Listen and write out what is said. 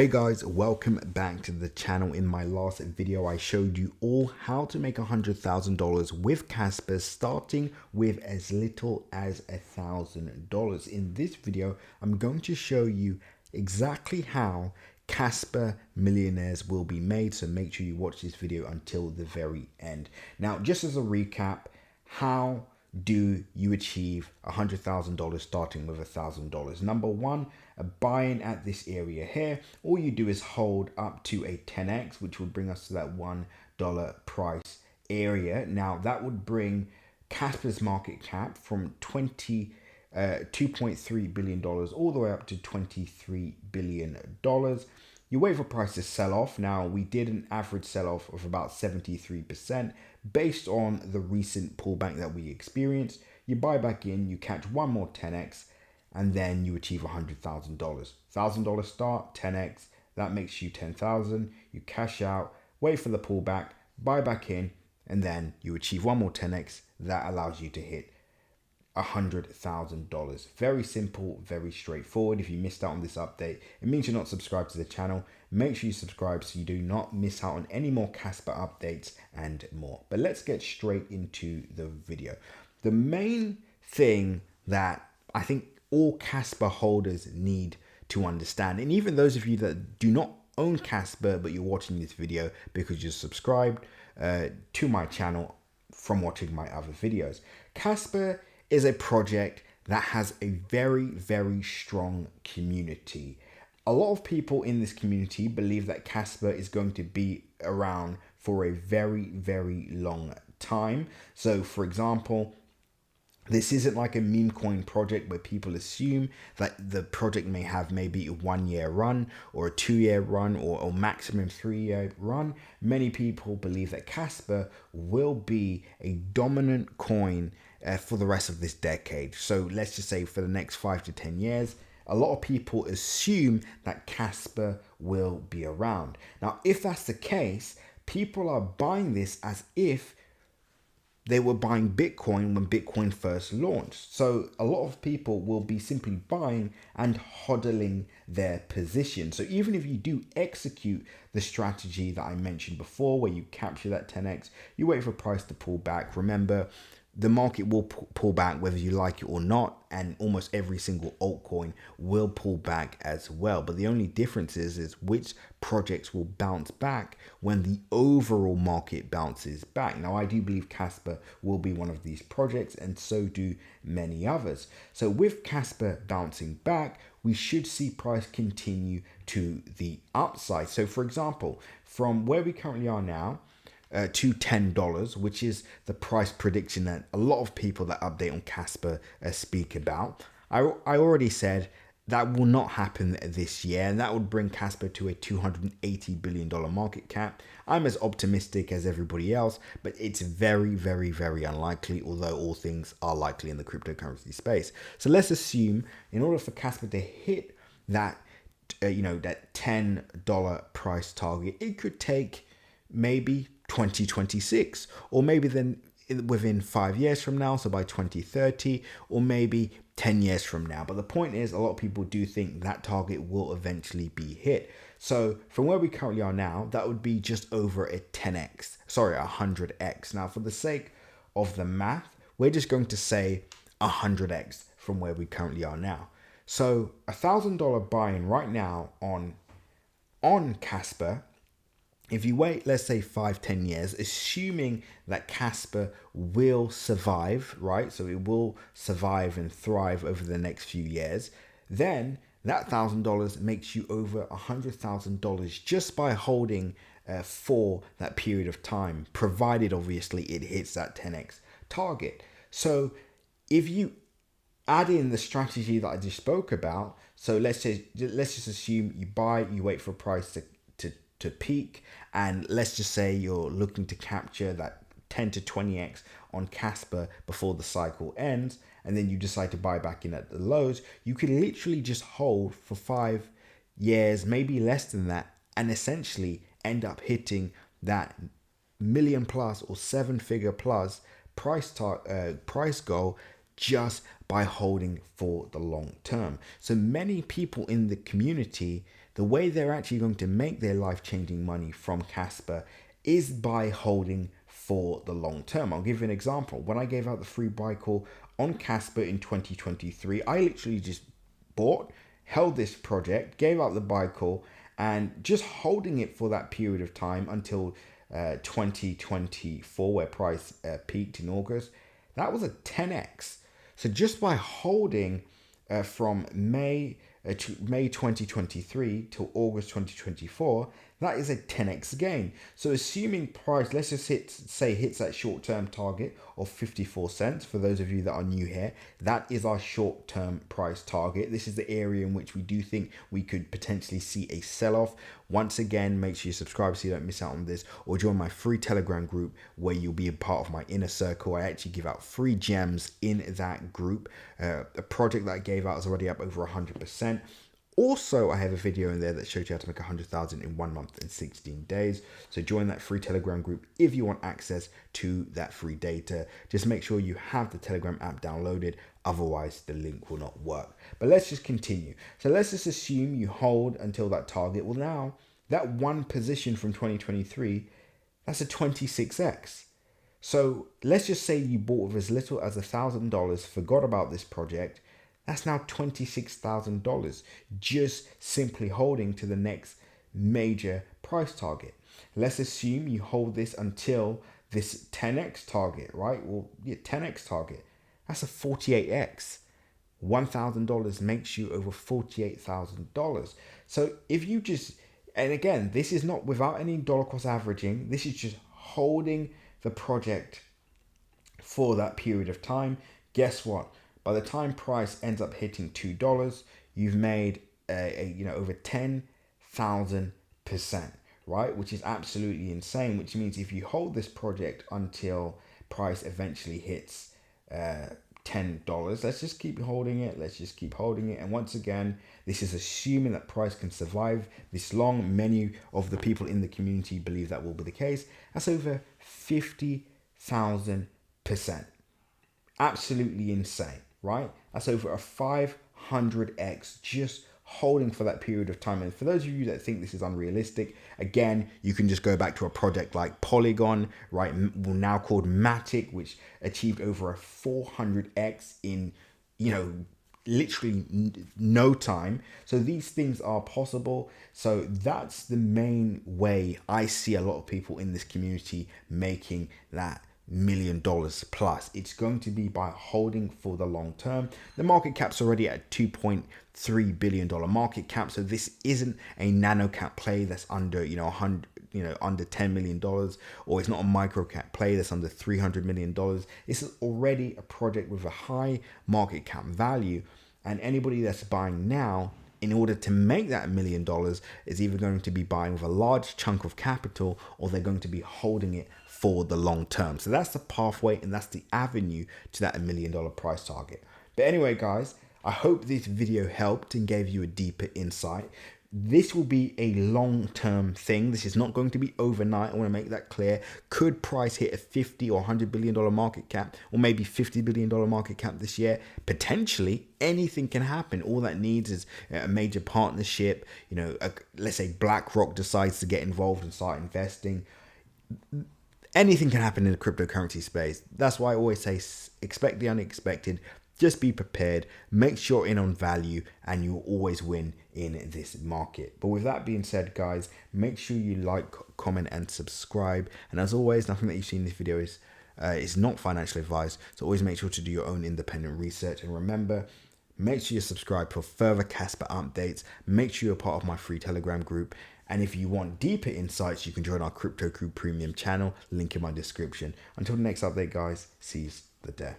Hey guys, welcome back to the channel. In my last video, I showed you all how to make $100,000 with Kaspa, starting with as little as $1,000. In this video, I'm going to show you exactly how Kaspa Millionaires will be made. So make sure you watch this video until the very end. Now, just as a recap, how do you achieve $100,000 starting with $1,000? Number one, buying at this area here. All you do is hold up to a 10x, which would bring us to that $1 price area. Now that would bring Kaspa's market cap from $2.3 billion all the way up to $23 billion. You wait for price to sell off. Now we did an average sell off of about 73% based on the recent pullback that we experienced. You buy back in, you catch one more 10x, and then you achieve $100,000. $1,000 start, 10x, that makes you 10,000. You cash out, wait for the pullback, buy back in, and then you achieve one more 10x. That allows you to hit $100,000. Very simple, very straightforward. If you missed out on this update, it means you're not subscribed to the channel. Make sure you subscribe so you do not miss out on any more Kaspa updates and more. But let's get straight into the video. The main thing that I think all Kaspa holders need to understand, and even those of you that do not own Kaspa but you're watching this video because you're subscribed to my channel from watching my other videos, Kaspa is a project that has a very, very strong community. A lot of people in this community believe that Kaspa is going to be around for a very, very long time. So for example, this isn't like a meme coin project where people assume that the project may have maybe a 1 year run or a 2 year run or maximum 3 year run. Many people believe that Kaspa will be a dominant coin for the rest of this decade. So let's just say for the next 5 to 10 years, a lot of people assume that Kaspa will be around. Now, if that's the case, people are buying this as if they were buying Bitcoin when Bitcoin first launched. So a lot of people will be simply buying and hodling their position. So even if you do execute the strategy that I mentioned before, where you capture that 10x, you wait for price to pull back. Remember, the market will pull back whether you like it or not, and almost every single altcoin will pull back as well. But the only difference is which projects will bounce back when the overall market bounces back. Now, I do believe Kaspa will be one of these projects, and so do many others. So with Kaspa bouncing back, we should see price continue to the upside. So for example, from where we currently are now, to $10, which is the price prediction that a lot of people that update on Kaspa speak about. I already said that will not happen this year, and that would bring Kaspa to a $280 billion market cap. I'm as optimistic as everybody else, but it's very, very, very unlikely, although all things are likely in the cryptocurrency space. So let's assume in order for Kaspa to hit that, that $10 price target, it could take maybe 2026, or maybe then within 5 years from now, so by 2030, or maybe 10 years from now. But the point is, a lot of people do think that target will eventually be hit. So from where we currently are now, that would be just over a 10x, sorry, 100x. Now, for the sake of the math, we're just going to say 100x from where we currently are now. So $1,000 buy-in right now on Kaspa. If you wait, let's say 5-10 years, assuming that Kaspa will survive, right? So it will survive and thrive over the next few years. Then that $1,000 makes you over $100,000 just by holding for that period of time, provided obviously it hits that 10x target. So if you add in the strategy that I just spoke about, so let's just assume you buy, you wait for a price to peak, and let's just say you're looking to capture that 10 to 20x on Kaspa before the cycle ends, and then you decide to buy back in at the lows, you can literally just hold for 5 years, maybe less than that, and essentially end up hitting that million plus or 7-figure plus price goal just by holding for the long term. So many people in the community the way they're actually going to make their life-changing money from Kaspa is by holding for the long term. I'll give you an example. When I gave out the free buy call on Kaspa in 2023, I literally just held this project, gave out the buy call, and just holding it for that period of time until 2024, where price peaked in August. That was a 10x. So just by holding from May 2023 till August 2024, that is a 10x gain. So assuming price, let's just say hits that short-term target of 54 cents. For those of you that are new here, that is our short-term price target. This is the area in which we do think we could potentially see a sell-off. Once again, make sure you subscribe so you don't miss out on this, or join my free Telegram group where you'll be a part of my inner circle. I actually give out free gems in that group. The project that I gave out is already up over 100%. Also, I have a video in there that shows you how to make 100,000 in 1 month and 16 days. So join that free Telegram group if you want access to that free data. Just make sure you have the Telegram app downloaded. Otherwise, the link will not work. But let's just continue. So let's just assume you hold until that target. Well, now that one position from 2023, that's a 26x. So let's just say you bought with as little as $1,000, forgot about this project. That's now $26,000 just simply holding to the next major price target. Let's assume you hold this until this 10x target, right? Well, yeah, 10x target. That's a 48x. $1,000 makes you over $48,000. So if you just, and again, this is not without any dollar cost averaging. This is just holding the project for that period of time. Guess what? By the time price ends up hitting $2, you've made over 10,000%, right? Which is absolutely insane. Which means if you hold this project until price eventually hits $10, let's just keep holding it. Let's just keep holding it. And once again, this is assuming that price can survive this long. Many of the people in the community believe that will be the case. That's over 50,000%. Absolutely insane, right? That's over a 500x just holding for that period of time. And for those of you that think this is unrealistic, again, you can just go back to a project like Polygon, right? Now called Matic, which achieved over a 400x in, literally no time. So these things are possible. So that's the main way I see a lot of people in this community making that $1 million plus. It's going to be by holding for the long term. The market cap's already at $2.3 billion market cap. So this isn't a nano cap play that's under, under $10 million, or it's not a micro cap play that's under $300 million. This is already a project with a high market cap value. And anybody that's buying now, in order to make that $1 million, is either going to be buying with a large chunk of capital, or they're going to be holding it for the long term. So that's the pathway, and that's the avenue to that $1 million price target. But anyway, guys, I hope this video helped and gave you a deeper insight. This will be a long-term thing. This is not going to be overnight. I want to make that clear. Could price hit a $50 or $100 billion market cap, or maybe $50 billion market cap this year? Potentially. Anything can happen. All that needs is a major partnership. Let's say BlackRock decides to get involved and start investing. Anything can happen in the cryptocurrency space. That's why I always say expect the unexpected. Just be prepared, make sure in on value, and you'll always win in this market. But with that being said, guys, make sure you like, comment, and subscribe. And as always, nothing that you see in this video is not financial advice. So always make sure to do your own independent research. And remember, make sure you subscribe for further Kaspa updates. Make sure you're part of my free Telegram group. And if you want deeper insights, you can join our Crypto Crew Premium channel, link in my description. Until the next update, guys, seize the day.